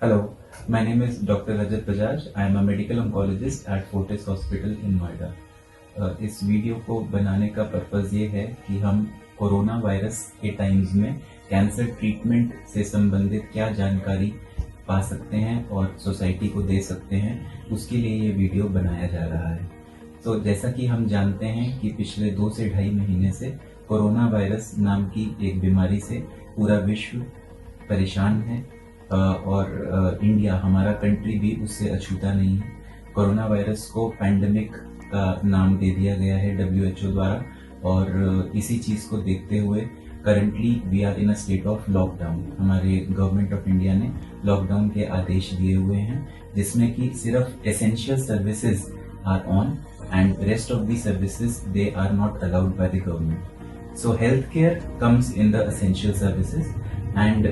Hello, my name is Dr. Rajat Bajaj. I am a medical oncologist at Fortis Hospital in Noida. इस video को बनाने का purpose ये है कि हम कोरोना वायरस के टाइम्स में कैंसर ट्रीटमेंट से संबंधित क्या जानकारी पा सकते हैं और सोसाइटी को दे सकते हैं, उसके लिए ये वीडियो बनाया जा रहा है। तो जैसा कि हम जानते हैं कि पिछले 2 से ढाई महीने से कोरोना वायरस नाम की एक बीमारी से पूरा विश्व परेशान है और इंडिया, हमारा कंट्री भी उससे अछूता नहीं है। कोरोना वायरस को पैंडेमिक का नाम दे दिया गया है WHO द्वारा, और इसी चीज़ को देखते हुए currently we are in a state of lockdown. हमारे गवर्नमेंट ऑफ इंडिया ने लॉकडाउन के आदेश दिए हुए हैं, जिसमें कि सिर्फ essential services are on and rest of the services they are not allowed by the government. So health care comes in the essential services and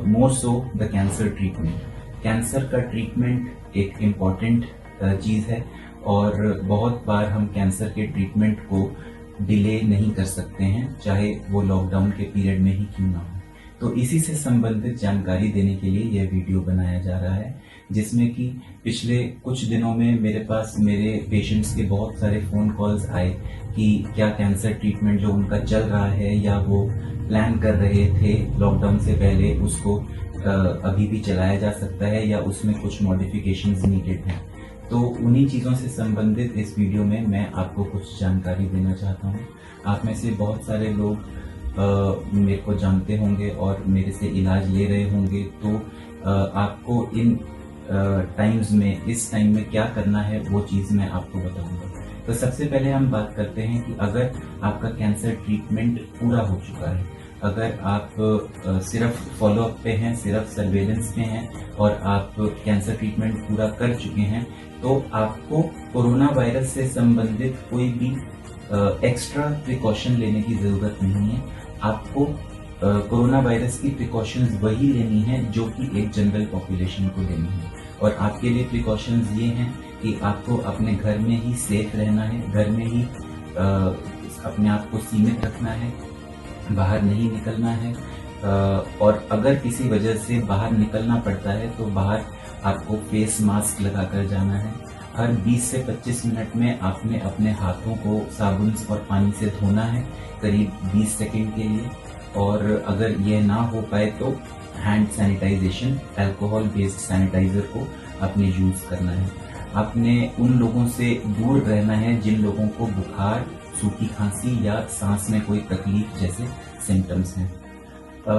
more so the cancer treatment. Cancer का treatment एक important चीज़ है और बहुत बार हम cancer के treatment को delay नहीं कर सकते हैं, चाहे वो लॉकडाउन के पीरियड में ही क्यों ना हो। तो इसी से संबंधित जानकारी देने के लिए यह वीडियो बनाया जा रहा है, जिसमें कि पिछले कुछ दिनों में मेरे पास मेरे पेशेंट्स के बहुत सारे फ़ोन कॉल्स आए कि क्या कैंसर ट्रीटमेंट जो उनका चल रहा है या वो प्लान कर रहे थे लॉकडाउन से पहले, उसको अभी भी चलाया जा सकता है या उसमें कुछ मॉडिफिकेशंस नीडेड हैं। तो उन्हीं चीज़ों से संबंधित इस वीडियो में मैं आपको कुछ जानकारी देना चाहता हूँ। आप में से बहुत सारे लोग मेरे को जानते होंगे और मेरे से इलाज ले रहे होंगे, तो आपको इन टाइम्स में, इस टाइम में क्या करना है वो चीज़ मैं आपको बताऊंगा। तो सबसे पहले हम बात करते हैं कि अगर आपका कैंसर ट्रीटमेंट पूरा हो चुका है, अगर आप सिर्फ फॉलोअप पे हैं, सिर्फ सर्वेलेंस पे हैं और आप कैंसर ट्रीटमेंट पूरा कर चुके हैं, तो आपको कोरोना वायरस से संबंधित कोई भी एक्स्ट्रा प्रिकॉशन लेने की ज़रूरत नहीं है। आपको कोरोना वायरस की प्रिकॉशंस वही लेनी है जो कि एक जनरल पॉपुलेशन को लेनी है, और आपके लिए प्रिकॉशंस ये हैं कि आपको अपने घर में ही सेफ रहना है, घर में ही अपने आप को सीमित रखना है, बाहर नहीं निकलना है, और अगर किसी वजह से बाहर निकलना पड़ता है तो बाहर आपको फेस मास्क लगाकर जाना है। हर 20 से 25 मिनट में आपने अपने हाथों को साबुन और पानी से धोना है, करीब 20 सेकंड के लिए, और अगर यह ना हो पाए तो hand sanitization, alcohol based sanitizer को आपने यूज़ करना है। आपने उन लोगों से दूर रहना है जिन लोगों को बुखार, सूखी खांसी या सांस में कोई तकलीफ जैसे सिम्टम्स हैं।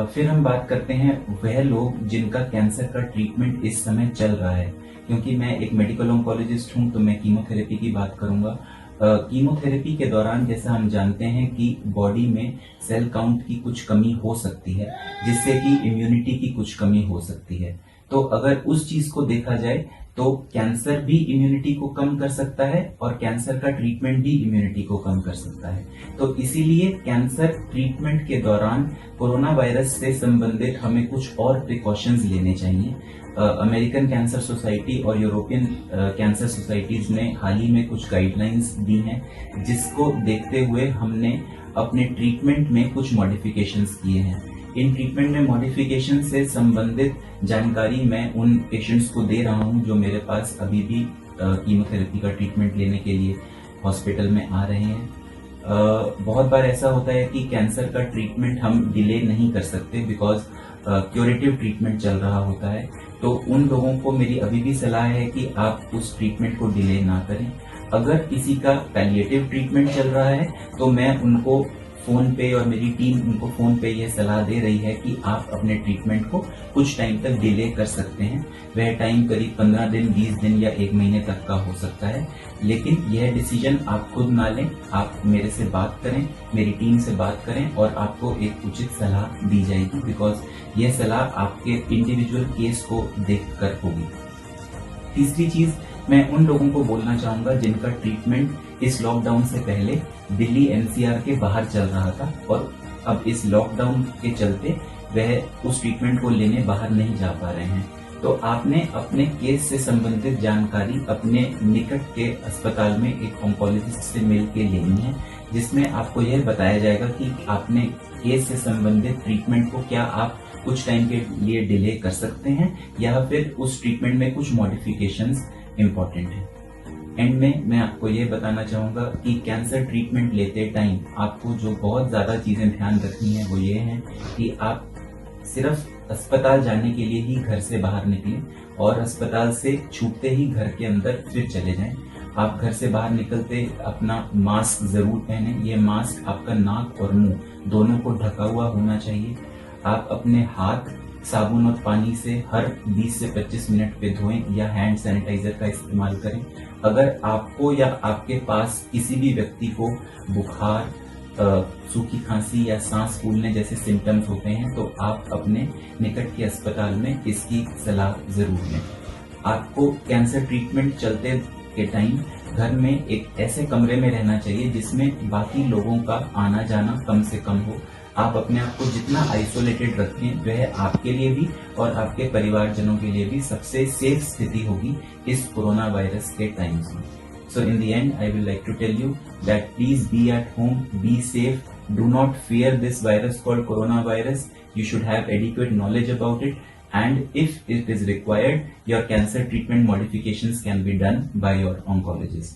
फिर हम बात करते हैं वह लोग जिनका कैंसर का ट्रीटमेंट इस समय चल रहा है। क्योंकि मैं एक मेडिकल ऑन्कोलॉजिस्ट हूं, तो मैं कीमोथेरेपी की बात करूंगा। कीमोथेरेपी के दौरान जैसा हम जानते हैं कि बॉडी में सेल काउंट की कुछ कमी हो सकती है, जिससे कि इम्यूनिटी की कुछ कमी हो सकती है। तो अगर उस चीज को देखा जाए तो कैंसर भी इम्यूनिटी को कम कर सकता है और कैंसर का ट्रीटमेंट भी इम्यूनिटी को कम कर सकता है। तो इसीलिए कैंसर ट्रीटमेंट के दौरान कोरोना वायरस से संबंधित हमें कुछ और प्रिकॉशंस लेने चाहिए। अमेरिकन कैंसर सोसाइटी और यूरोपियन कैंसर सोसाइटीज ने हाल ही में कुछ गाइडलाइंस दी हैं, जिसको देखते हुए हमने अपने ट्रीटमेंट में कुछ मॉडिफिकेशंस किए हैं। इन ट्रीटमेंट में मॉडिफिकेशन से संबंधित जानकारी मैं उन पेशेंट्स को दे रहा हूं जो मेरे पास अभी भी कीमोथेरेपी का ट्रीटमेंट लेने के लिए हॉस्पिटल में आ रहे हैं। बहुत बार ऐसा होता है कि कैंसर का ट्रीटमेंट हम डिले नहीं कर सकते बिकॉज क्यूरेटिव ट्रीटमेंट चल रहा होता है। तो उन लोगों को मेरी अभी भी सलाह है कि आप उस ट्रीटमेंट को डिले ना करें। अगर किसी का पैलिएटिव ट्रीटमेंट चल रहा है तो मैं उनको फ़ोन पे, और मेरी टीम उनको फ़ोन पे ये सलाह दे रही है कि आप अपने ट्रीटमेंट को कुछ टाइम तक डिले कर सकते हैं। वह टाइम करीब 15 दिन, 20 दिन या 1 महीने तक का हो सकता है, लेकिन यह डिसीजन आप खुद ना लें। आप मेरे से बात करें, मेरी टीम से बात करें और आपको एक उचित सलाह दी जाएगी, बिकॉज यह सलाह आपके इंडिविजुअल केस को देख कर होगी। तीसरी चीज़ मैं उन लोगों को बोलना चाहूँगा जिनका ट्रीटमेंट इस लॉकडाउन से पहले दिल्ली NCR के बाहर चल रहा था और अब इस लॉकडाउन के चलते वह उस ट्रीटमेंट को लेने बाहर नहीं जा पा रहे हैं। तो आपने अपने केस से संबंधित जानकारी अपने निकट के अस्पताल में एक ऑन्कोलॉजिस्ट से मिल के लेनी है, जिसमें आपको यह बताया जाएगा कि आपने केस से संबंधित ट्रीटमेंट को क्या आप कुछ टाइम के लिए डिले कर सकते हैं या फिर उस ट्रीटमेंट में कुछ मॉडिफिकेशंस इंपॉर्टेंट है। एंड में मैं आपको ये बताना चाहूंगा कि कैंसर ट्रीटमेंट लेते टाइम आपको जो बहुत ज्यादा चीजें ध्यान रखनी है वो ये है कि आप सिर्फ अस्पताल जाने के लिए ही घर से बाहर निकलें और अस्पताल से छूटते ही घर के अंदर फिर चले जाएं। आप घर से बाहर निकलते अपना मास्क जरूर पहने। ये मास्क आपका नाक और मुंह दोनों को ढका हुआ होना चाहिए। आप अपने हाथ साबुन और पानी से हर 20 से 25 मिनट पे धोएं या हैंड सैनिटाइजर का इस्तेमाल करें। अगर आपको या आपके पास किसी भी व्यक्ति को बुखार, सूखी खांसी या सांस फूलने जैसे सिम्टम्स होते हैं तो आप अपने निकट के अस्पताल में इसकी सलाह जरूर लें। आपको कैंसर ट्रीटमेंट चलते के टाइम घर में एक ऐसे कमरे में रहना चाहिए जिसमें बाकी लोगों का आना जाना कम से कम हो। आप अपने आप को जितना आइसोलेटेड रखें वह आपके लिए भी और आपके परिवारजनों के लिए भी सबसे सेफ स्थिति होगी इस कोरोना वायरस के टाइम्स में। So in the end, I will like to tell you that please be at home, be safe, do not fear this virus called coronavirus. You should have adequate knowledge about it, and if it is required, your cancer treatment modifications can be done by your oncologist.